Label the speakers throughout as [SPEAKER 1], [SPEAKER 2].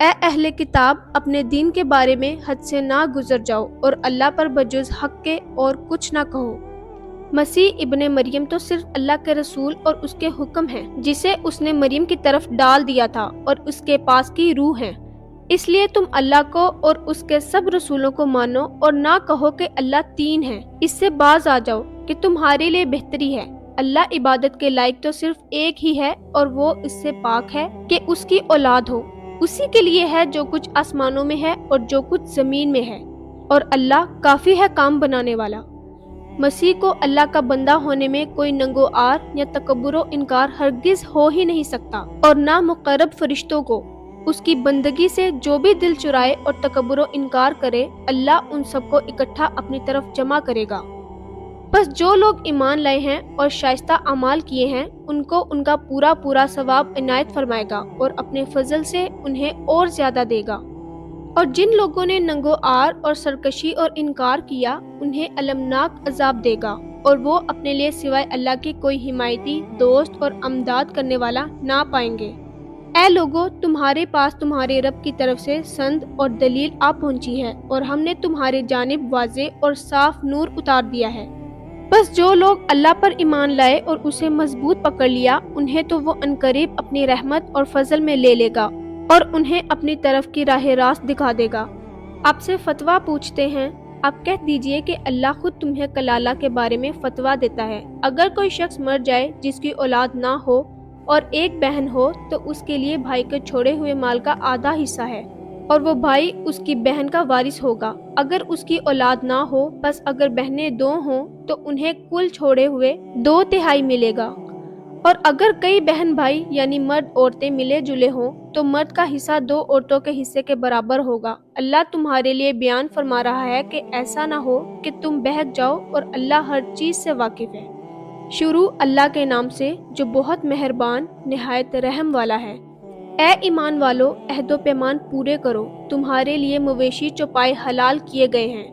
[SPEAKER 1] اے اہل کتاب، اپنے دین کے بارے میں حد سے نہ گزر جاؤ اور اللہ پر بجز حق کے اور کچھ نہ کہو۔ مسیح ابن مریم تو صرف اللہ کے رسول اور اس کے حکم ہیں جسے اس نے مریم کی طرف ڈال دیا تھا اور اس کے پاس کی روح ہیں۔ اس لیے تم اللہ کو اور اس کے سب رسولوں کو مانو اور نہ کہو کہ اللہ تین ہے۔ اس سے باز آ جاؤ کہ تمہارے لیے بہتری ہے۔ اللہ عبادت کے لائق تو صرف ایک ہی ہے اور وہ اس سے پاک ہے کہ اس کی اولاد ہو۔ اسی کے لیے ہے جو کچھ آسمانوں میں ہے اور جو کچھ زمین میں ہے، اور اللہ کافی ہے کام بنانے والا۔ مسیح کو اللہ کا بندہ ہونے میں کوئی ننگو آر یا تکبر و انکار ہرگز ہو ہی نہیں سکتا، اور نہ مقرب فرشتوں کو۔ اس کی بندگی سے جو بھی دل چرائے اور تکبر و انکار کرے، اللہ ان سب کو اکٹھا اپنی طرف جمع کرے گا۔ بس جو لوگ ایمان لائے ہیں اور شائستہ اعمال کیے ہیں، ان کو ان کا پورا پورا ثواب عنایت فرمائے گا اور اپنے فضل سے انہیں اور زیادہ دے گا۔ اور جن لوگوں نے ننگو آر اور سرکشی اور انکار کیا، انہیں المناک عذاب دے گا، اور وہ اپنے لیے سوائے اللہ کے کوئی حمایتی، دوست اور امداد کرنے والا نہ پائیں گے۔ اے لوگو، تمہارے پاس تمہارے رب کی طرف سے سند اور دلیل آ پہنچی ہے، اور ہم نے تمہارے جانب واضح اور صاف نور اتار دیا ہے۔ بس جو لوگ اللہ پر ایمان لائے اور اسے مضبوط پکڑ لیا، انہیں تو وہ عنقریب اپنی رحمت اور فضل میں لے لے گا اور انہیں اپنی طرف کی راہ راست دکھا دے گا۔ آپ سے فتویٰ پوچھتے ہیں، آپ کہہ دیجئے کہ اللہ خود تمہیں کلالہ کے بارے میں فتویٰ دیتا ہے۔ اگر کوئی شخص مر جائے جس کی اولاد نہ ہو اور ایک بہن ہو، تو اس کے لیے بھائی کے چھوڑے ہوئے مال کا آدھا حصہ ہے، اور وہ بھائی اس کی بہن کا وارث ہوگا۔ اگر اس کی اولاد نہ ہو، بس اگر بہنیں دو ہوں تو انہیں کل چھوڑے ہوئے 2/3 ملے گا، اور اگر کئی بہن بھائی یعنی مرد عورتیں ملے جلے ہوں تو مرد کا حصہ 2 عورتوں کے حصے کے برابر ہوگا۔ اللہ تمہارے لیے بیان فرما رہا ہے کہ ایسا نہ ہو کہ تم بہک جاؤ، اور اللہ ہر چیز سے واقف ہے۔ شروع اللہ کے نام سے جو بہت مہربان نہایت رحم والا ہے۔ اے ایمان والو، عہد و پیمان پورے کرو۔ تمہارے لیے مویشی چوپائے حلال کیے گئے ہیں،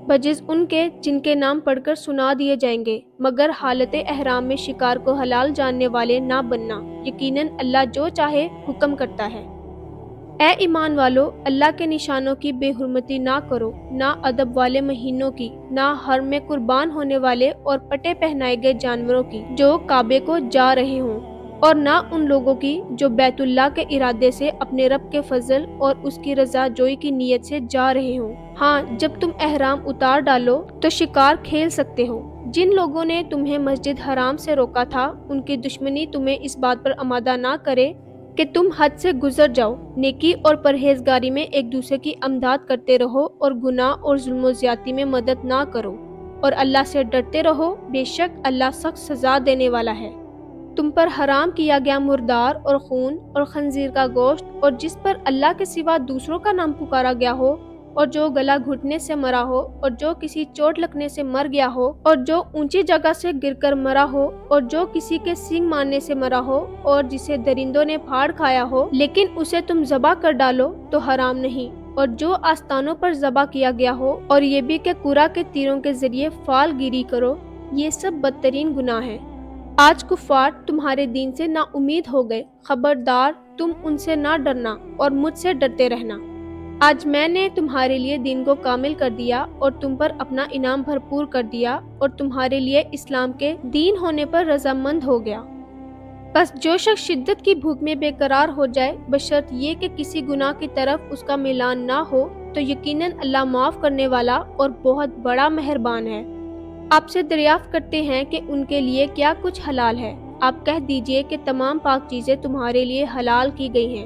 [SPEAKER 1] بجز ان کے جن کے نام پڑھ کر سنا دیے جائیں گے، مگر حالت احرام میں شکار کو حلال جاننے والے نہ بننا، یقیناً اللہ جو چاہے حکم کرتا ہے۔ اے ایمان والو، اللہ کے نشانوں کی بے حرمتی نہ کرو، نہ ادب والے مہینوں کی، نہ حرم میں قربان ہونے والے اور پٹے پہنائے گئے جانوروں کی جو کعبے کو جا رہے ہوں، اور نہ ان لوگوں کی جو بیت اللہ کے ارادے سے اپنے رب کے فضل اور اس کی رضا جوئی کی نیت سے جا رہے ہوں۔ ہاں، جب تم احرام اتار ڈالو تو شکار کھیل سکتے ہو۔ جن لوگوں نے تمہیں مسجد حرام سے روکا تھا، ان کی دشمنی تمہیں اس بات پر آمادہ نہ کرے کہ تم حد سے گزر جاؤ۔ نیکی اور پرہیزگاری میں ایک دوسرے کی امداد کرتے رہو، اور گناہ اور ظلم و زیادتی میں مدد نہ کرو، اور اللہ سے ڈرتے رہو، بے شک اللہ سخت سزا دینے والا ہے۔ تم پر حرام کیا گیا مردار اور خون اور خنزیر کا گوشت، اور جس پر اللہ کے سوا دوسروں کا نام پکارا گیا ہو، اور جو گلا گھٹنے سے مرا ہو، اور جو کسی چوٹ لگنے سے مر گیا ہو، اور جو اونچی جگہ سے گر کر مرا ہو، اور جو کسی کے سینگ مارنے سے مرا ہو، اور جسے درندوں نے پھاڑ کھایا ہو لیکن اسے تم ذبح کر ڈالو تو حرام نہیں، اور جو آستانوں پر ذبح کیا گیا ہو، اور یہ بھی کہ قرا کے تیروں کے ذریعے فال گیری کرو، یہ سب بدترین گناہ ہیں۔ آج کفار تمہارے دین سے نا امید ہو گئے، خبردار تم ان سے نہ ڈرنا اور مجھ سے ڈرتے رہنا۔ آج میں نے تمہارے لیے دین کو کامل کر دیا اور تم پر اپنا انعام بھرپور کر دیا، اور تمہارے لیے اسلام کے دین ہونے پر رضامند ہو گیا۔ بس جو شخص شدت کی بھوک میں بے قرار ہو جائے، بشرط یہ کہ کسی گناہ کی طرف اس کا میلان نہ ہو، تو یقیناً اللہ معاف کرنے والا اور بہت بڑا مہربان ہے۔ آپ سے دریافت کرتے ہیں کہ ان کے لیے کیا کچھ حلال ہے۔ آپ کہہ دیجئے کہ تمام پاک چیزیں تمہارے لیے حلال کی گئی ہیں،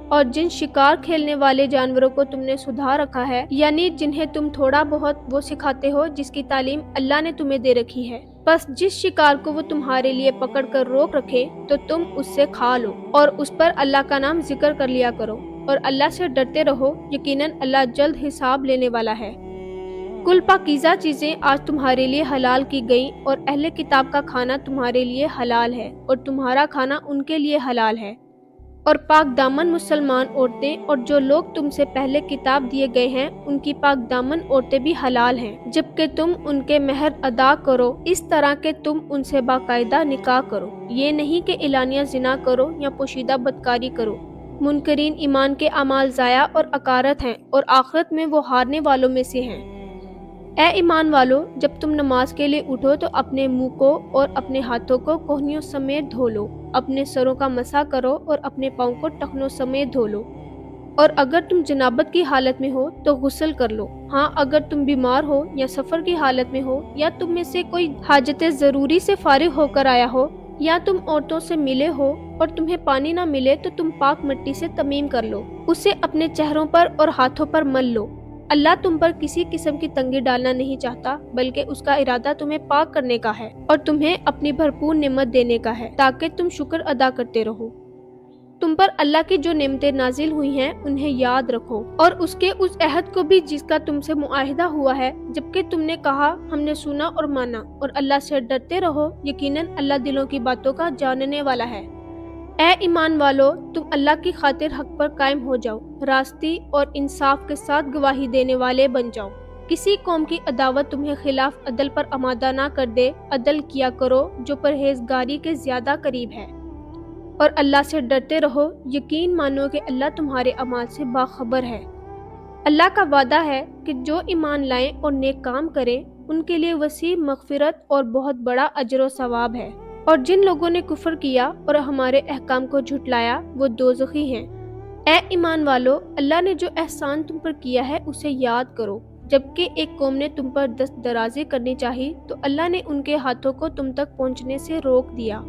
[SPEAKER 1] اور جن شکار کھیلنے والے جانوروں کو تم نے سدھا رکھا ہے، یعنی جنہیں تم تھوڑا بہت وہ سکھاتے ہو جس کی تعلیم اللہ نے تمہیں دے رکھی ہے، بس جس شکار کو وہ تمہارے لیے پکڑ کر روک رکھے تو تم اس سے کھا لو، اور اس پر اللہ کا نام ذکر کر لیا کرو، اور اللہ سے ڈرتے رہو، یقیناً اللہ جلد حساب لینے والا ہے۔ کل پاکیزہ چیزیں آج تمہارے لیے حلال کی گئیں، اور اہل کتاب کا کھانا تمہارے لیے حلال ہے، اور تمہارا کھانا ان کے لیے حلال ہے۔ اور پاک دامن مسلمان عورتیں اور جو لوگ تم سے پہلے کتاب دیے گئے ہیں، ان کی پاک دامن عورتیں بھی حلال ہیں، جبکہ تم ان کے مہر ادا کرو اس طرح کہ تم ان سے باقاعدہ نکاح کرو، یہ نہیں کہ اعلانیہ زنا کرو یا پوشیدہ بدکاری کرو، منکرین ایمان کے اعمال ضائع اور اکارت ہیں اور آخرت میں وہ ہارنے والوں میں سے ہیں۔ اے ایمان والو، جب تم نماز کے لیے اٹھو تو اپنے منہ کو اور اپنے ہاتھوں کو کوہنیوں سمیت دھو لو، اپنے سروں کا مسح کرو اور اپنے پاؤں کو ٹخنوں سمیت دھو لو، اور اگر تم جنابت کی حالت میں ہو تو غسل کر لو۔ ہاں، اگر تم بیمار ہو یا سفر کی حالت میں ہو یا تم میں سے کوئی حاجت ضروری سے فارغ ہو کر آیا ہو یا تم عورتوں سے ملے ہو اور تمہیں پانی نہ ملے تو تم پاک مٹی سے تیمم کر لو، اسے اپنے چہروں پر اور ہاتھوں پر مل لو۔ اللہ تم پر کسی قسم کی تنگی ڈالنا نہیں چاہتا، بلکہ اس کا ارادہ تمہیں پاک کرنے کا ہے اور تمہیں اپنی بھرپور نعمت دینے کا ہے تاکہ تم شکر ادا کرتے رہو۔ تم پر اللہ کی جو نعمتیں نازل ہوئی ہیں انہیں یاد رکھو اور اس کے اس عہد کو بھی جس کا تم سے معاہدہ ہوا ہے، جبکہ تم نے کہا ہم نے سنا اور مانا، اور اللہ سے ڈرتے رہو، یقیناً اللہ دلوں کی باتوں کا جاننے والا ہے۔ اے ایمان والو، تم اللہ کی خاطر حق پر قائم ہو جاؤ، راستی اور انصاف کے ساتھ گواہی دینے والے بن جاؤ۔ کسی قوم کی عداوت تمہیں خلاف عدل پر آمادہ نہ کر دے، عدل کیا کرو جو پرہیزگاری کے زیادہ قریب ہے، اور اللہ سے ڈرتے رہو، یقین مانو کہ اللہ تمہارے اعمال سے باخبر ہے۔ اللہ کا وعدہ ہے کہ جو ایمان لائیں اور نیک کام کریں ان کے لیے وسیع مغفرت اور بہت بڑا اجر و ثواب ہے، اور جن لوگوں نے کفر کیا اور ہمارے احکام کو جھٹلایا وہ دوزخی ہیں۔ اے ایمان والو، اللہ نے جو احسان تم پر کیا ہے اسے یاد کرو۔ جبکہ ایک قوم نے تم پر دست درازی کرنی چاہی تو اللہ نے ان کے ہاتھوں کو تم تک پہنچنے سے روک دیا،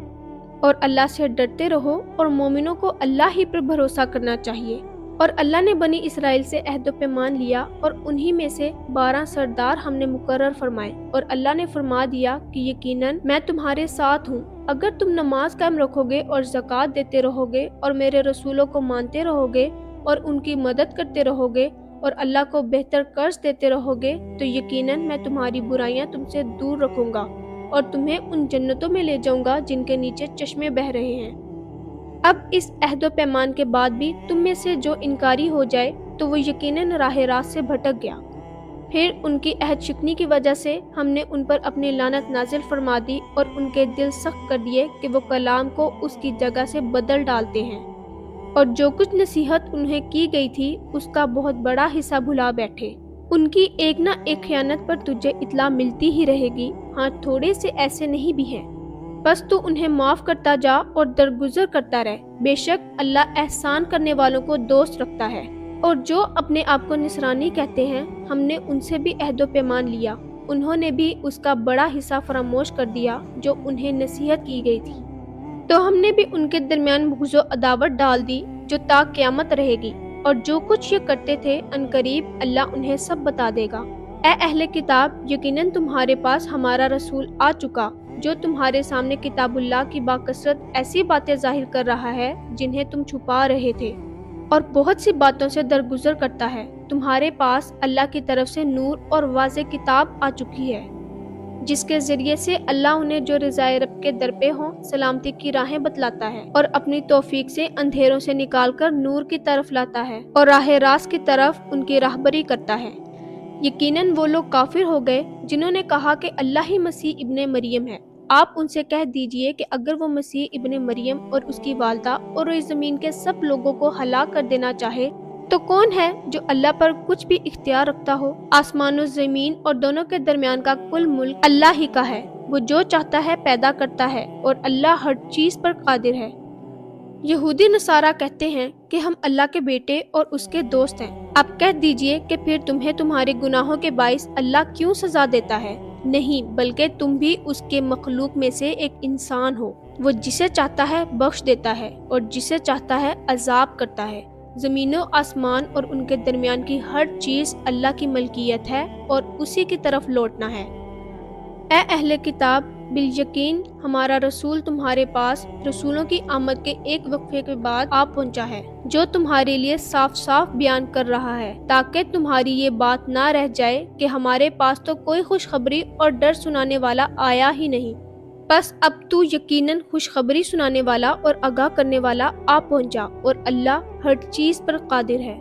[SPEAKER 1] اور اللہ سے ڈرتے رہو، اور مومنوں کو اللہ ہی پر بھروسہ کرنا چاہیے۔ اور اللہ نے بنی اسرائیل سے عہد و پیمان لیا اور انہی میں سے 12 سردار ہم نے مقرر فرمائے، اور اللہ نے فرما دیا کہ یقیناً میں تمہارے ساتھ ہوں اگر تم نماز قائم رکھو گے اور زکوٰۃ دیتے رہو گے اور میرے رسولوں کو مانتے رہو گے اور ان کی مدد کرتے رہو گے اور اللہ کو بہتر قرض دیتے رہو گے تو یقیناً میں تمہاری برائیاں تم سے دور رکھوں گا اور تمہیں ان جنتوں میں لے جاؤں گا جن کے نیچے چشمے بہہ رہے ہیں۔ اب اس عہد و پیمان کے بعد بھی تم میں سے جو انکاری ہو جائے تو وہ یقیناً راہ راست سے بھٹک گیا۔ پھر ان کی عہد شکنی کی وجہ سے ہم نے ان پر اپنی لعنت نازل فرما دی اور ان کے دل سخت کر دیے کہ وہ کلام کو اس کی جگہ سے بدل ڈالتے ہیں، اور جو کچھ نصیحت انہیں کی گئی تھی اس کا بہت بڑا حصہ بھلا بیٹھے۔ ان کی ایک نہ ایک خیانت پر تجھے اطلاع ملتی ہی رہے گی، ہاں تھوڑے سے ایسے نہیں بھی ہیں، بس تو انہیں معاف کرتا جا اور درگزر کرتا رہ، بے شک اللہ احسان کرنے والوں کو دوست رکھتا ہے۔ اور جو اپنے آپ کو نصرانی کہتے ہیں ہم نے ان سے بھی عہد و پیمان لیا، انہوں نے بھی اس کا بڑا حصہ فراموش کر دیا جو انہیں نصیحت کی گئی تھی، تو ہم نے بھی ان کے درمیان بغض و عداوت ڈال دی جو تا قیامت رہے گی، اور جو کچھ یہ کرتے تھے عنقریب اللہ انہیں سب بتا دے گا۔ اے اہل کتاب، یقیناً تمہارے پاس ہمارا رسول آ چکا جو تمہارے سامنے کتاب اللہ کی باکثرت ایسی باتیں ظاہر کر رہا ہے جنہیں تم چھپا رہے تھے، اور بہت سی باتوں سے درگزر کرتا ہے۔ تمہارے پاس اللہ کی طرف سے نور اور واضح کتاب آ چکی ہے جس کے ذریعے سے اللہ انہیں جو رضائے رب کے در پہ ہوں سلامتی کی راہیں بتلاتا ہے، اور اپنی توفیق سے اندھیروں سے نکال کر نور کی طرف لاتا ہے اور راہ راست کی طرف ان کی راہبری کرتا ہے۔ یقیناً وہ لوگ کافر ہو گئے جنہوں نے کہا کہ اللہ ہی مسیح ابن مریم ہے۔ آپ ان سے کہہ دیجئے کہ اگر وہ مسیح ابن مریم اور اس کی والدہ اور اس زمین کے سب لوگوں کو ہلاک کر دینا چاہے تو کون ہے جو اللہ پر کچھ بھی اختیار رکھتا ہو؟ آسمان و زمین اور دونوں کے درمیان کا کل ملک اللہ ہی کا ہے، وہ جو چاہتا ہے پیدا کرتا ہے اور اللہ ہر چیز پر قادر ہے۔ یہودی نصارہ کہتے ہیں کہ ہم اللہ کے بیٹے اور اس کے دوست ہیں۔ آپ کہہ دیجئے کہ پھر تمہیں تمہارے گناہوں کے باعث اللہ کیوں سزا دیتا ہے؟ نہیں، بلکہ تم بھی اس کے مخلوق میں سے ایک انسان ہو۔ وہ جسے چاہتا ہے بخش دیتا ہے اور جسے چاہتا ہے عذاب کرتا ہے۔ زمین و آسمان اور ان کے درمیان کی ہر چیز اللہ کی ملکیت ہے اور اسی کی طرف لوٹنا ہے۔ اے اہل کتاب، بالیقین ہمارا رسول تمہارے پاس رسولوں کی آمد کے ایک وقفے کے بعد آ پہنچا ہے جو تمہارے لیے صاف صاف بیان کر رہا ہے تاکہ تمہاری یہ بات نہ رہ جائے کہ ہمارے پاس تو کوئی خوشخبری اور ڈر سنانے والا آیا ہی نہیں۔ بس اب تو یقیناً خوشخبری سنانے والا اور آگاہ کرنے والا آ پہنچا اور اللہ ہر چیز پر قادر ہے۔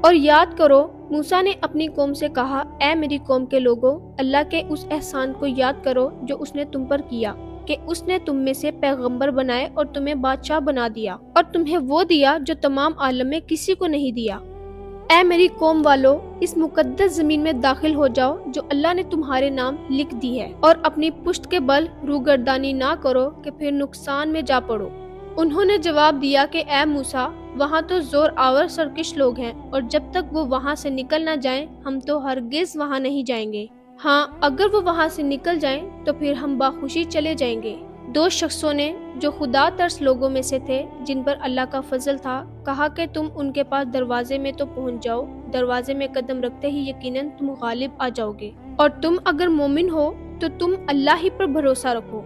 [SPEAKER 1] اور یاد کرو موسیٰ نے اپنی قوم سے کہا، اے میری قوم کے لوگوں، اللہ کے اس احسان کو یاد کرو جو اس نے تم پر کیا کہ اس نے تم میں سے پیغمبر بنائے اور تمہیں بادشاہ بنا دیا اور تمہیں وہ دیا جو تمام عالم میں کسی کو نہیں دیا۔ اے میری قوم والو، اس مقدس زمین میں داخل ہو جاؤ جو اللہ نے تمہارے نام لکھ دی ہے، اور اپنی پشت کے بل روگردانی نہ کرو کہ پھر نقصان میں جا پڑو۔ انہوں نے جواب دیا کہ اے موسیٰ، وہاں تو زور آور سرکش لوگ ہیں، اور جب تک وہ وہاں سے نکل نہ جائیں ہم تو ہرگز وہاں نہیں جائیں گے۔ ہاں، اگر وہ وہاں سے نکل جائیں تو پھر ہم باخوشی چلے جائیں گے۔ دو شخصوں نے جو خدا ترس لوگوں میں سے تھے جن پر اللہ کا فضل تھا کہا کہ تم ان کے پاس دروازے میں تو پہنچ جاؤ، دروازے میں قدم رکھتے ہی یقیناً تم غالب آ جاؤ گے، اور تم اگر مومن ہو تو تم اللہ ہی پر بھروسہ رکھو۔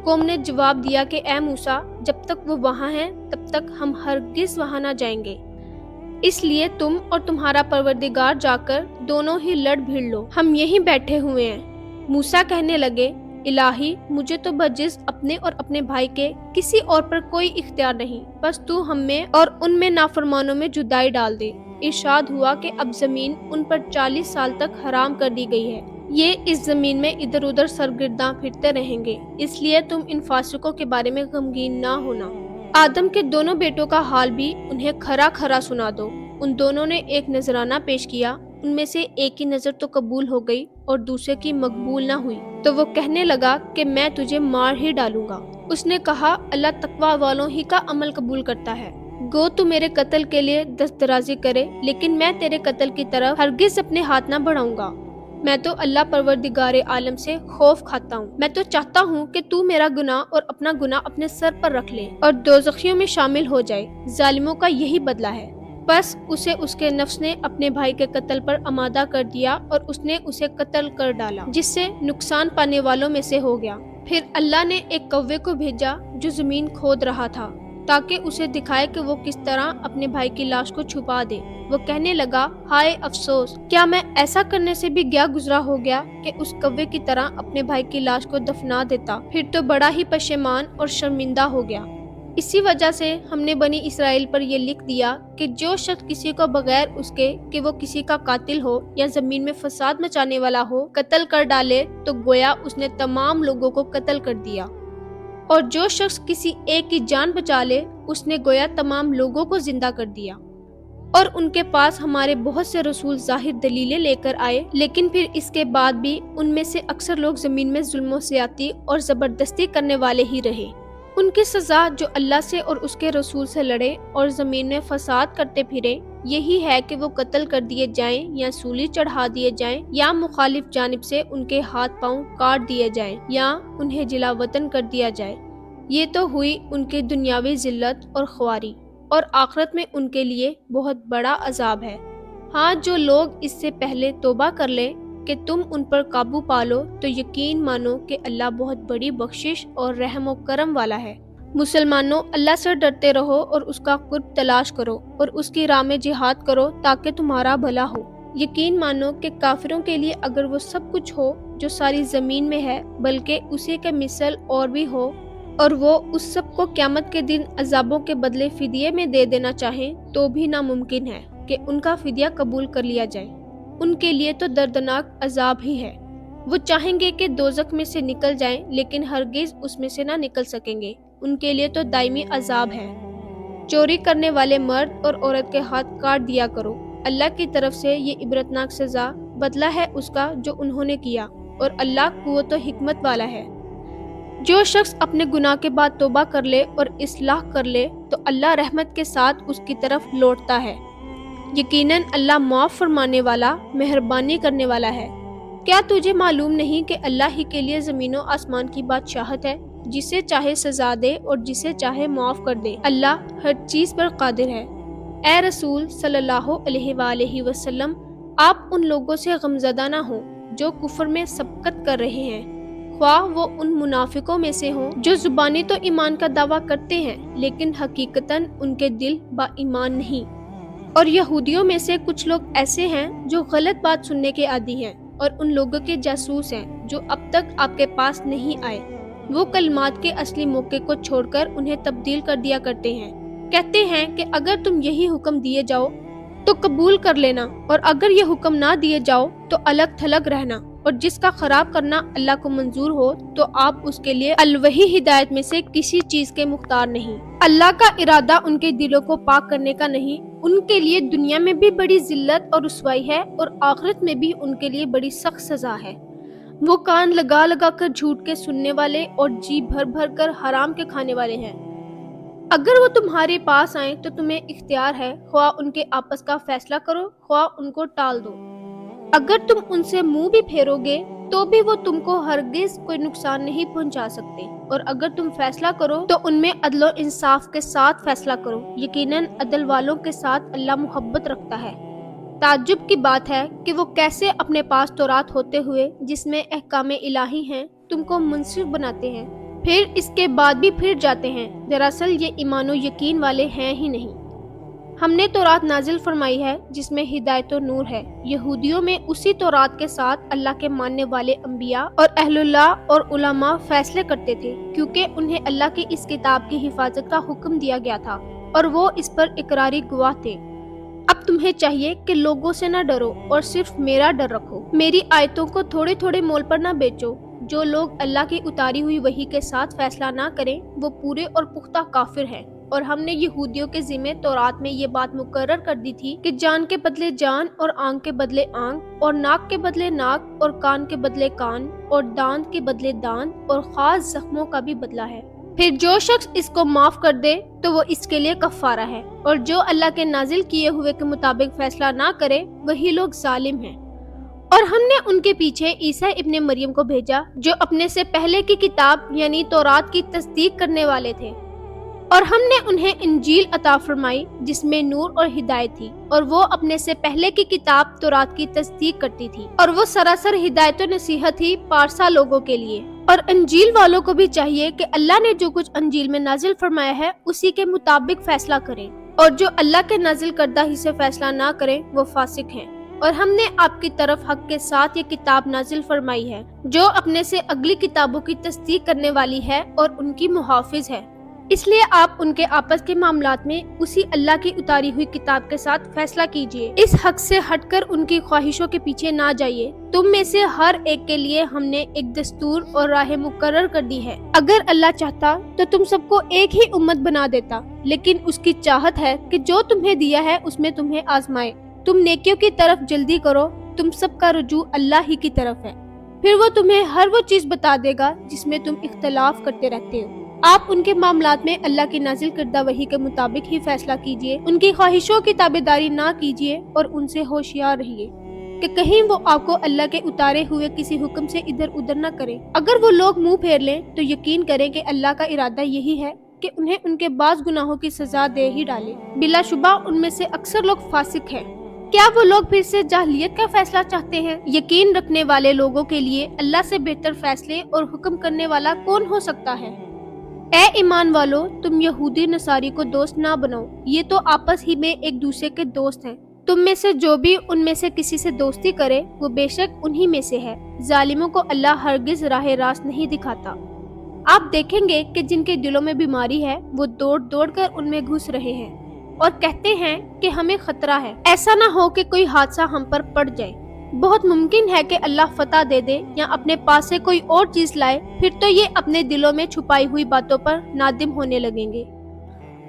[SPEAKER 1] قوم نے جواب دیا کہ اے موسیٰ، جب تک وہ وہاں ہیں تب تک ہم ہرگز وہاں نہ جائیں گے، اس لیے تم اور تمہارا پروردگار جا کر دونوں ہی لڑ بھیڑ لو، ہم یہیں بیٹھے ہوئے ہیں۔ موسیٰ کہنے لگے، الہی، مجھے تو بجز اپنے اور اپنے بھائی کے کسی اور پر کوئی اختیار نہیں، بس تو ہم میں اور ان میں نافرمانوں میں جدائی ڈال دے۔ ارشاد ہوا کہ اب زمین ان پر 40 سال تک حرام کر دی گئی ہے، یہ اس زمین میں ادھر ادھر سرگرداں پھرتے رہیں گے، اس لیے تم ان فاسقوں کے بارے میں غمگین نہ ہونا۔ آدم کے دونوں بیٹوں کا حال بھی انہیں کھرا کھرا سنا دو۔ ان دونوں نے ایک نذرانہ پیش کیا، ان میں سے ایک کی نظر تو قبول ہو گئی اور دوسرے کی مقبول نہ ہوئی، تو وہ کہنے لگا کہ میں تجھے مار ہی ڈالوں گا۔ اس نے کہا، اللہ تقوی والوں ہی کا عمل قبول کرتا ہے، گو تو میرے قتل کے لیے دست درازی کرے، لیکن میں تیرے قتل کی طرف ہرگز اپنے ہاتھ نہ بڑھاؤں گا۔ میں تو اللہ پروردگار عالم سے خوف کھاتا ہوں، میں تو چاہتا ہوں کہ تو میرا گناہ اور اپنا گناہ اپنے سر پر رکھ لے اور دوزخیوں میں شامل ہو جائے، ظالموں کا یہی بدلہ ہے۔ بس اسے اس کے نفس نے اپنے بھائی کے قتل پر آمادہ کر دیا اور اس نے اسے قتل کر ڈالا، جس سے نقصان پانے والوں میں سے ہو گیا۔ پھر اللہ نے ایک کوے کو بھیجا جو زمین کھود رہا تھا تاکہ اسے دکھائے کہ وہ کس طرح اپنے بھائی کی لاش کو چھپا دے۔ وہ کہنے لگا، ہائے افسوس، کیا میں ایسا کرنے سے بھی گیا گزرا ہو گیا کہ اس کوے کی طرح اپنے بھائی کی لاش کو دفنا دیتا، پھر تو بڑا ہی پشیمان اور شرمندہ ہو گیا۔ اسی وجہ سے ہم نے بنی اسرائیل پر یہ لکھ دیا کہ جو شخص کسی کو بغیر اس کے کہ وہ کسی کا قاتل ہو یا زمین میں فساد مچانے والا ہو قتل کر ڈالے تو گویا اس نے تمام لوگوں کو قتل کر دیا، اور جو شخص کسی ایک کی جان بچا لے اس نے گویا تمام لوگوں کو زندہ کر دیا۔ اور ان کے پاس ہمارے بہت سے رسول ظاہر دلیلیں لے کر آئے، لیکن پھر اس کے بعد بھی ان میں سے اکثر لوگ زمین میں ظلم و زیادتی اور زبردستی کرنے والے ہی رہے۔ ان کی سزا جو اللہ سے اور اس کے رسول سے لڑے اور زمین میں فساد کرتے پھرے یہی ہے کہ وہ قتل کر دیے جائیں یا سولی چڑھا دیے جائیں یا مخالف جانب سے ان کے ہاتھ پاؤں کاٹ دیے جائیں یا انہیں جلا وطن کر دیا جائے۔ یہ تو ہوئی ان کی دنیاوی ذلت اور خواری، اور آخرت میں ان کے لیے بہت بڑا عذاب ہے۔ ہاں، جو لوگ اس سے پہلے توبہ کر لیں کہ تم ان پر قابو پالو تو یقین مانو کہ اللہ بہت بڑی بخشش اور رحم و کرم والا ہے۔ مسلمانوں، اللہ سے ڈرتے رہو اور اس کا قرب تلاش کرو اور اس کی راہ میں جہاد کرو تاکہ تمہارا بھلا ہو۔ یقین مانو کہ کافروں کے لیے اگر وہ سب کچھ ہو جو ساری زمین میں ہے بلکہ اسی کے مثل اور بھی ہو، اور وہ اس سب کو قیامت کے دن عذابوں کے بدلے فدیے میں دے دینا چاہیں تو بھی ناممکن ہے کہ ان کا فدیہ قبول کر لیا جائے۔ ان کے لیے تو دردناک عذاب ہی ہے۔ وہ چاہیں گے کہ دوزخ میں سے نکل جائیں لیکن ہرگز اس میں سے نہ نکل سکیں گے، ان کے لیے تو دائمی عذاب ہے۔ چوری کرنے والے مرد اور عورت کے ہاتھ کاٹ دیا کرو، اللہ کی طرف سے یہ عبرتناک سزا بدلہ ہے اس کا جو انہوں نے کیا، اور اللہ قوت و حکمت والا ہے۔ جو شخص اپنے گناہ کے بعد توبہ کر لے اور اصلاح کر لے تو اللہ رحمت کے ساتھ اس کی طرف لوٹتا ہے۔ یقیناً اللہ معاف فرمانے والا، مہربانی کرنے والا ہے۔ کیا تجھے معلوم نہیں کہ اللہ ہی کے لیے زمین و آسمان کی بادشاہت ہے، جسے چاہے سزا دے اور جسے چاہے معاف کر دے، اللہ ہر چیز پر قادر ہے۔ اے رسول صلی اللہ علیہ وآلہ وسلم، آپ ان لوگوں سے غمزدہ نہ ہوں جو کفر میں سبقت کر رہے ہیں، خواہ وہ ان منافقوں میں سے ہوں جو زبانی تو ایمان کا دعویٰ کرتے ہیں لیکن حقیقتاً ان کے دل با ایمان نہیں۔ اور یہودیوں میں سے کچھ لوگ ایسے ہیں جو غلط بات سننے کے عادی ہیں اور ان لوگوں کے جاسوس ہیں جو اب تک آپ کے پاس نہیں آئے۔ وہ کلمات کے اصلی موقع کو چھوڑ کر انہیں تبدیل کر دیا کرتے ہیں، کہتے ہیں کہ اگر تم یہی حکم دیے جاؤ تو قبول کر لینا، اور اگر یہ حکم نہ دیے جاؤ تو الگ تھلگ رہنا، اور جس کا خراب کرنا اللہ کو منظور ہو تو آپ اس کے لیے الوحی ہدایت میں سے کسی چیز کے مختار نہیں۔ اللہ کا ارادہ ان کے دلوں کو پاک کرنے کا نہیں، ان کے لیے دنیا میں بھی بڑی ذلت اور رسوائی ہے اور آخرت میں بھی ان کے لیے بڑی سخت سزا ہے۔ وہ کان لگا لگا کر جھوٹ کے سننے والے اور جی بھر بھر کر حرام کے کھانے والے ہیں۔ اگر وہ تمہارے پاس آئیں تو تمہیں اختیار ہے، خواہ ان کے آپس کا فیصلہ کرو خواہ ان کو ٹال دو۔ اگر تم ان سے منہ بھی پھیرو گے تو بھی وہ تم کو ہرگز کوئی نقصان نہیں پہنچا سکتے، اور اگر تم فیصلہ کرو تو ان میں عدل و انصاف کے ساتھ فیصلہ کرو، یقیناً عدل والوں کے ساتھ اللہ محبت رکھتا ہے۔ تعجب کی بات ہے کہ وہ کیسے اپنے پاس تورات ہوتے ہوئے جس میں احکام الہی ہیں تم کو منصف بناتے ہیں، پھر اس کے بعد بھی پھر جاتے ہیں۔ دراصل یہ ایمان و یقین والے ہیں ہی نہیں۔ ہم نے تورات نازل فرمائی ہے جس میں ہدایت و نور ہے۔ یہودیوں میں اسی تورات کے ساتھ اللہ کے ماننے والے انبیاء اور اہل اللہ اور علماء فیصلے کرتے تھے، کیونکہ انہیں اللہ کی اس کتاب کی حفاظت کا حکم دیا گیا تھا اور وہ اس پر اقراری گواہ تھے۔ اب تمہیں چاہیے کہ لوگوں سے نہ ڈرو اور صرف میرا ڈر رکھو، میری آیتوں کو تھوڑے تھوڑے مول پر نہ بیچو۔ جو لوگ اللہ کی اتاری ہوئی وحی کے ساتھ فیصلہ نہ کریں وہ پورے اور پختہ کافر ہیں۔ اور ہم نے یہودیوں کے ذمے تورات میں یہ بات مقرر کر دی تھی کہ جان کے بدلے جان اور آنکھ کے بدلے آنکھ اور ناک کے بدلے ناک اور کان کے بدلے کان اور دانت کے بدلے دانت اور خاص زخموں کا بھی بدلہ ہے۔ پھر جو شخص اس کو معاف کر دے تو وہ اس کے لیے کفارہ ہے، اور جو اللہ کے نازل کیے ہوئے کے مطابق فیصلہ نہ کرے وہی لوگ ظالم ہیں۔ اور ہم نے ان کے پیچھے عیسیٰ ابن مریم کو بھیجا جو اپنے سے پہلے کی کتاب یعنی تورات کی تصدیق کرنے والے تھے، اور ہم نے انہیں انجیل عطا فرمائی جس میں نور اور ہدایت تھی، اور وہ اپنے سے پہلے کی کتاب تورات کی تصدیق کرتی تھی، اور وہ سراسر ہدایت و نصیحت تھی پارسا لوگوں کے لیے۔ اور انجیل والوں کو بھی چاہیے کہ اللہ نے جو کچھ انجیل میں نازل فرمایا ہے اسی کے مطابق فیصلہ کریں، اور جو اللہ کے نازل کردہ ہی سے فیصلہ نہ کریں وہ فاسق ہیں۔ اور ہم نے آپ کی طرف حق کے ساتھ یہ کتاب نازل فرمائی ہے جو اپنے سے اگلی کتابوں کی تصدیق کرنے والی ہے اور ان کی محافظ ہے، اس لیے آپ ان کے آپس کے معاملات میں اسی اللہ کی اتاری ہوئی کتاب کے ساتھ فیصلہ کیجئے، اس حق سے ہٹ کر ان کی خواہشوں کے پیچھے نہ جائیے۔ تم میں سے ہر ایک کے لیے ہم نے ایک دستور اور راہ مقرر کر دی ہے۔ اگر اللہ چاہتا تو تم سب کو ایک ہی امت بنا دیتا، لیکن اس کی چاہت ہے کہ جو تمہیں دیا ہے اس میں تمہیں آزمائے۔ تم نیکیوں کی طرف جلدی کرو، تم سب کا رجوع اللہ ہی کی طرف ہے، پھر وہ تمہیں ہر وہ چیز بتا دے گا جس میں تم اختلاف کرتے رہتے ہو۔ آپ ان کے معاملات میں اللہ کی نازل کردہ وحی کے مطابق ہی فیصلہ کیجئے، ان کی خواہشوں کی تابعداری نہ کیجئے اور ان سے ہوشیار رہیے کہ کہیں وہ آپ کو اللہ کے اتارے ہوئے کسی حکم سے ادھر ادھر نہ کریں۔ اگر وہ لوگ منہ پھیر لیں تو یقین کریں کہ اللہ کا ارادہ یہی ہے کہ انہیں ان کے بعض گناہوں کی سزا دے ہی ڈالے۔ بلا شبہ ان میں سے اکثر لوگ فاسق ہیں۔ کیا وہ لوگ پھر سے جاہلیت کا فیصلہ چاہتے ہیں؟ یقین رکھنے والے لوگوں کے لیے اللہ سے بہتر فیصلے اور حکم کرنے والا کون ہو سکتا ہے؟ اے ایمان والو، تم یہودی نصاری کو دوست نہ بناؤ، یہ تو آپس ہی میں ایک دوسرے کے دوست ہیں۔ تم میں سے جو بھی ان میں سے کسی سے دوستی کرے وہ بے شک انہی میں سے ہے۔ ظالموں کو اللہ ہرگز راہ راست نہیں دکھاتا۔ آپ دیکھیں گے کہ جن کے دلوں میں بیماری ہے وہ دوڑ دوڑ کر ان میں گھس رہے ہیں اور کہتے ہیں کہ ہمیں خطرہ ہے، ایسا نہ ہو کہ کوئی حادثہ ہم پر پڑ جائے۔ بہت ممکن ہے کہ اللہ فتح دے دے یا اپنے پاس سے کوئی اور چیز لائے، پھر تو یہ اپنے دلوں میں چھپائی ہوئی باتوں پر نادم ہونے لگیں گے۔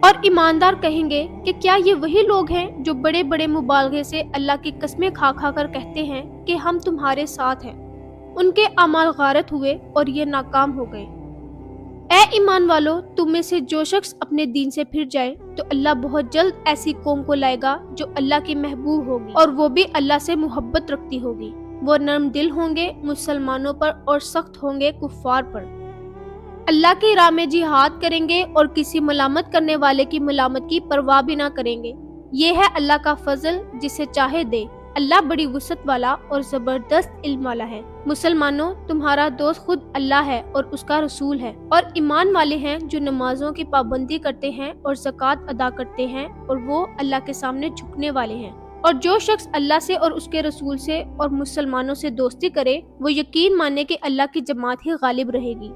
[SPEAKER 1] اور ایماندار کہیں گے کہ کیا یہ وہی لوگ ہیں جو بڑے بڑے مبالغے سے اللہ کی قسمیں کھا کھا کر کہتے ہیں کہ ہم تمہارے ساتھ ہیں؟ ان کے اعمال غارت ہوئے اور یہ ناکام ہو گئے۔ اے ایمان والو، تم میں سے جو شخص اپنے دین سے پھر جائے تو اللہ بہت جلد ایسی قوم کو لائے گا جو اللہ کی محبوب ہوگی اور وہ بھی اللہ سے محبت رکھتی ہوگی۔ وہ نرم دل ہوں گے مسلمانوں پر اور سخت ہوں گے کفار پر۔ اللہ کی راہ میں جہاد کریں گے اور کسی ملامت کرنے والے کی ملامت کی پرواہ بھی نہ کریں گے۔ یہ ہے اللہ کا فضل، جسے چاہے دے۔ اللہ بڑی وسعت والا اور زبردست علم والا ہے۔ مسلمانوں، تمہارا دوست خود اللہ ہے اور اس کا رسول ہے، اور ایمان والے ہیں جو نمازوں کی پابندی کرتے ہیں اور زکوٰۃ ادا کرتے ہیں، اور وہ اللہ کے سامنے جھکنے والے ہیں۔ اور جو شخص اللہ سے اور اس کے رسول سے اور مسلمانوں سے دوستی کرے وہ یقین مانے کہ اللہ کی جماعت ہی غالب رہے گی۔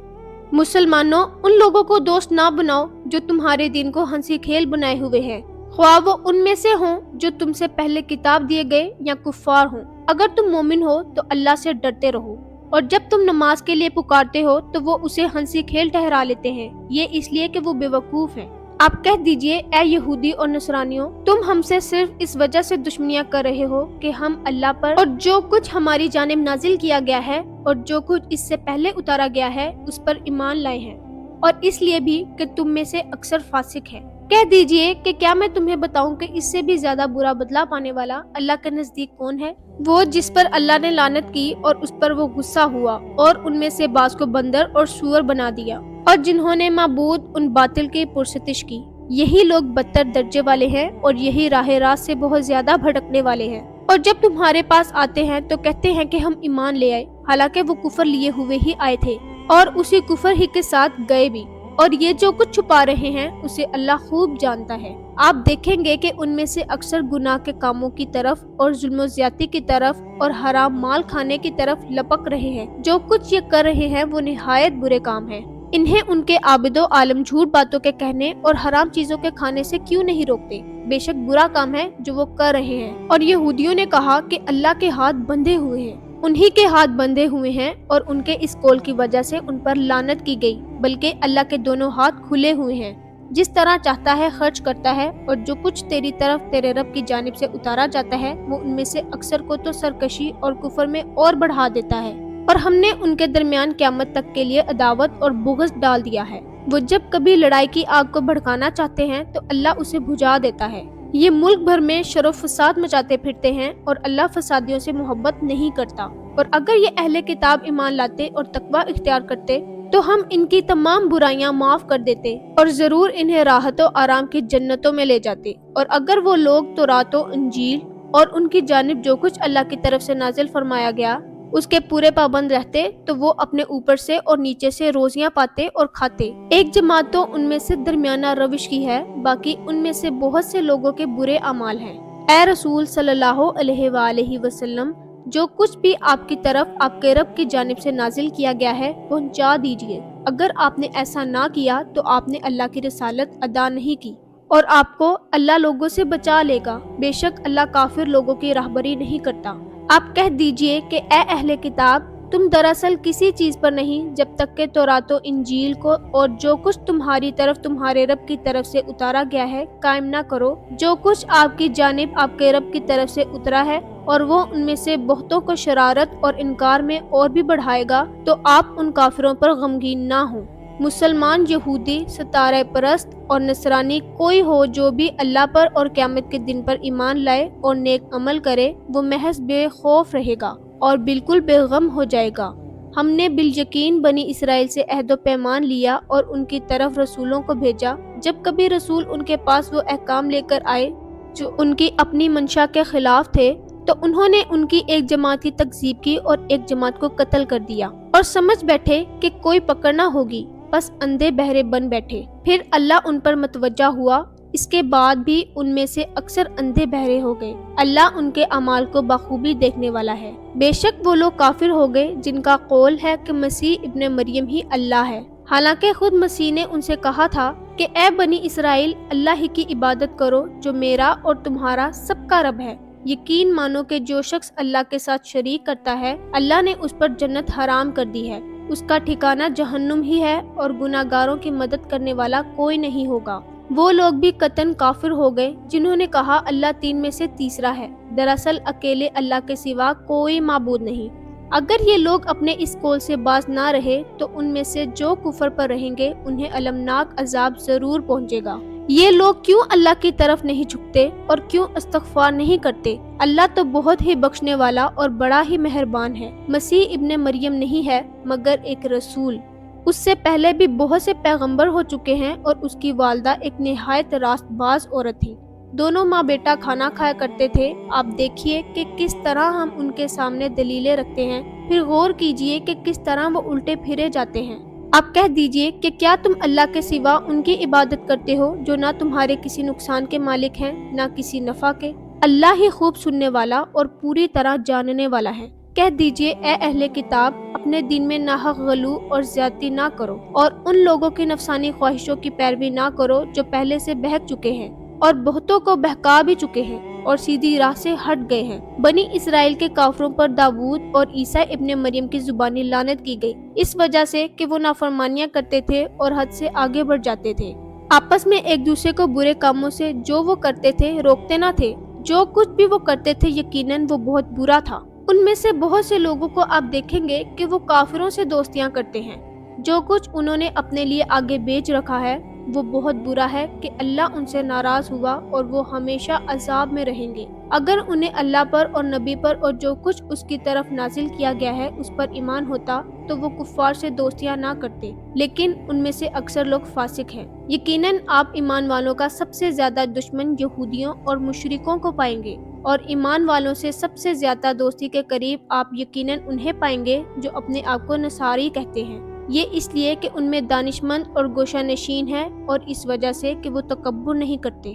[SPEAKER 1] مسلمانوں، ان لوگوں کو دوست نہ بناؤ جو تمہارے دین کو ہنسی کھیل بنائے ہوئے ہیں، خواہ وہ ان میں سے ہوں جو تم سے پہلے کتاب دیے گئے یا کفار ہوں۔ اگر تم مومن ہو تو اللہ سے ڈرتے رہو، اور جب تم نماز کے لیے پکارتے ہو تو وہ اسے ہنسی کھیل ٹھہرا لیتے ہیں، یہ اس لیے کہ وہ بے وقوف ہیں۔ آپ کہہ دیجئے اے یہودی اور نصرانیوں، تم ہم سے صرف اس وجہ سے دشمنیاں کر رہے ہو کہ ہم اللہ پر اور جو کچھ ہماری جانب نازل کیا گیا ہے اور جو کچھ اس سے پہلے اتارا گیا ہے اس پر ایمان لائے ہیں، اور اس لیے بھی کہ تم میں سے اکثر فاسق ہیں۔ کہہ دیجئے کہ کیا میں تمہیں بتاؤں کہ اس سے بھی زیادہ برا بدلہ پانے والا اللہ کے نزدیک کون ہے؟ وہ جس پر اللہ نے لعنت کی اور اس پر وہ غصہ ہوا اور ان میں سے بعض کو بندر اور سور بنا دیا، اور جنہوں نے معبود ان باطل کی پرستش کی۔ یہی لوگ بدتر درجے والے ہیں اور یہی راہ راست سے بہت زیادہ بھٹکنے والے ہیں۔ اور جب تمہارے پاس آتے ہیں تو کہتے ہیں کہ ہم ایمان لے آئے، حالانکہ وہ کفر لیے ہوئے ہی آئے تھے اور اسی کفر ہی کے ساتھ گئے بھی، اور یہ جو کچھ چھپا رہے ہیں اسے اللہ خوب جانتا ہے۔ آپ دیکھیں گے کہ ان میں سے اکثر گناہ کے کاموں کی طرف اور ظلم و زیادتی کی طرف اور حرام مال کھانے کی طرف لپک رہے ہیں۔ جو کچھ یہ کر رہے ہیں وہ نہایت برے کام ہیں۔ انہیں ان کے عابد و عالم جھوٹ باتوں کے کہنے اور حرام چیزوں کے کھانے سے کیوں نہیں روکتے؟ بے شک برا کام ہے جو وہ کر رہے ہیں۔ اور یہودیوں نے کہا کہ اللہ کے ہاتھ بندھے ہوئے ہیں، انہی کے ہاتھ بندھے ہوئے ہیں، اور ان کے اس قول کی وجہ سے ان پر لعنت کی گئی، بلکہ اللہ کے دونوں ہاتھ کھلے ہوئے ہیں، جس طرح چاہتا ہے خرچ کرتا ہے، اور جو کچھ تیری طرف تیرے رب کی جانب سے اتارا جاتا ہے وہ ان میں سے اکثر کو تو سرکشی اور کفر میں اور بڑھا دیتا ہے، اور ہم نے ان کے درمیان قیامت تک کے لیے عداوت اور بغض ڈال دیا ہے۔ وہ جب کبھی لڑائی کی آگ کو بھڑکانا چاہتے ہیں تو اللہ اسے بجھا دیتا ہے۔ یہ ملک بھر میں شر و فساد مچاتے پھرتے ہیں اور اللہ فسادیوں سے محبت نہیں کرتا۔ اور اگر یہ اہل کتاب ایمان لاتے اور تقوی اختیار کرتے تو ہم ان کی تمام برائیاں معاف کر دیتے اور ضرور انہیں راحت و آرام کی جنتوں میں لے جاتے۔ اور اگر وہ لوگ تورات و انجیل اور ان کی جانب جو کچھ اللہ کی طرف سے نازل فرمایا گیا اس کے پورے پابند رہتے تو وہ اپنے اوپر سے اور نیچے سے روزیاں پاتے اور کھاتے۔ ایک جماعت تو ان میں سے درمیانہ روش کی ہے، باقی ان میں سے بہت سے لوگوں کے برے اعمال ہیں۔ اے رسول صلی اللہ علیہ وآلہ وسلم، جو کچھ بھی آپ کی طرف آپ کے رب کی جانب سے نازل کیا گیا ہے پہنچا دیجئے۔ اگر آپ نے ایسا نہ کیا تو آپ نے اللہ کی رسالت ادا نہیں کی، اور آپ کو اللہ لوگوں سے بچا لے گا، بے شک اللہ کافر لوگوں کی راہبری نہیں کرتا۔ آپ کہہ دیجئے کہ اے اہل کتاب، تم دراصل کسی چیز پر نہیں جب تک کہ تورات و انجیل کو اور جو کچھ تمہاری طرف تمہارے رب کی طرف سے اتارا گیا ہے قائم نہ کرو۔ جو کچھ آپ کی جانب آپ کے رب کی طرف سے اترا ہے اور وہ ان میں سے بہتوں کو شرارت اور انکار میں اور بھی بڑھائے گا تو آپ ان کافروں پر غمگین نہ ہوں۔ مسلمان، یہودی، ستارہ پرست اور نصرانی کوئی ہو جو بھی اللہ پر اور قیامت کے دن پر ایمان لائے اور نیک عمل کرے، وہ محض بے خوف رہے گا اور بالکل بے غم ہو جائے گا۔ ہم نے بالیقین بنی اسرائیل سے عہد و پیمان لیا اور ان کی طرف رسولوں کو بھیجا۔ جب کبھی رسول ان کے پاس وہ احکام لے کر آئے جو ان کی اپنی منشا کے خلاف تھے تو انہوں نے ان کی ایک جماعت کی تکذیب کی اور ایک جماعت کو قتل کر دیا، اور سمجھ بیٹھے کہ کوئی پکڑنا ہوگی، بس اندھے بہرے بن بیٹھے۔ پھر اللہ ان پر متوجہ ہوا، اس کے بعد بھی ان میں سے اکثر اندھے بہرے ہو گئے۔ اللہ ان کے اعمال کو بخوبی دیکھنے والا ہے۔ بے شک وہ لوگ کافر ہو گئے جن کا قول ہے کہ مسیح ابن مریم ہی اللہ ہے، حالانکہ خود مسیح نے ان سے کہا تھا کہ اے بنی اسرائیل، اللہ ہی کی عبادت کرو جو میرا اور تمہارا سب کا رب ہے۔ یقین مانو کہ جو شخص اللہ کے ساتھ شریک کرتا ہے اللہ نے اس پر جنت حرام کر دی ہے، اس کا ٹھکانہ جہنم ہی ہے، اور گناہگاروں کی مدد کرنے والا کوئی نہیں ہوگا۔ وہ لوگ بھی قطعاً کافر ہو گئے جنہوں نے کہا اللہ تین میں سے تیسرا ہے، دراصل اکیلے اللہ کے سوا کوئی معبود نہیں۔ اگر یہ لوگ اپنے اس قول سے باز نہ رہے تو ان میں سے جو کفر پر رہیں گے انہیں المناک عذاب ضرور پہنچے گا۔ یہ لوگ کیوں اللہ کی طرف نہیں جھکتے اور کیوں استغفار نہیں کرتے؟ اللہ تو بہت ہی بخشنے والا اور بڑا ہی مہربان ہے۔ مسیح ابن مریم نہیں ہے مگر ایک رسول، اس سے پہلے بھی بہت سے پیغمبر ہو چکے ہیں، اور اس کی والدہ ایک نہایت راست باز عورت تھی۔ دونوں ماں بیٹا کھانا کھایا کرتے تھے۔ آپ دیکھیے کہ کس طرح ہم ان کے سامنے دلیلیں رکھتے ہیں، پھر غور کیجئے کہ کس طرح وہ الٹے پھرے جاتے ہیں۔ آپ کہہ دیجئے کہ کیا تم اللہ کے سوا ان کی عبادت کرتے ہو جو نہ تمہارے کسی نقصان کے مالک ہیں نہ کسی نفع کے؟ اللہ ہی خوب سننے والا اور پوری طرح جاننے والا ہے۔ کہہ دیجئے اے اہل کتاب، اپنے دین میں ناحق غلو اور زیادتی نہ کرو، اور ان لوگوں کی نفسانی خواہشوں کی پیروی نہ کرو جو پہلے سے بہک چکے ہیں اور بہتوں کو بہکا بھی چکے ہیں۔ اور سیدھی راہ سے ہٹ گئے ہیں۔ بنی اسرائیل کے کافروں پر داؤد اور عیسیٰ ابن مریم کی زبانی لعنت کی گئی، اس وجہ سے کہ وہ نافرمانیاں کرتے تھے اور حد سے آگے بڑھ جاتے تھے۔ آپس میں ایک دوسرے کو برے کاموں سے جو وہ کرتے تھے روکتے نہ تھے۔ جو کچھ بھی وہ کرتے تھے یقیناً وہ بہت برا تھا۔ ان میں سے بہت سے لوگوں کو آپ دیکھیں گے کہ وہ کافروں سے دوستیاں کرتے ہیں۔ جو کچھ انہوں نے اپنے لیے آگے بیچ رکھا ہے وہ بہت برا ہے کہ اللہ ان سے ناراض ہوا اور وہ ہمیشہ عذاب میں رہیں گے۔ اگر انہیں اللہ پر اور نبی پر اور جو کچھ اس کی طرف نازل کیا گیا ہے اس پر ایمان ہوتا تو وہ کفار سے دوستیاں نہ کرتے، لیکن ان میں سے اکثر لوگ فاسق ہیں۔ یقیناً آپ ایمان والوں کا سب سے زیادہ دشمن یہودیوں اور مشرکوں کو پائیں گے، اور ایمان والوں سے سب سے زیادہ دوستی کے قریب آپ یقیناً انہیں پائیں گے جو اپنے آپ کو نصاری کہتے ہیں۔ یہ اس لیے کہ ان میں دانشمند اور گوشہ نشین ہے، اور اس وجہ سے کہ وہ تکبر نہیں کرتے۔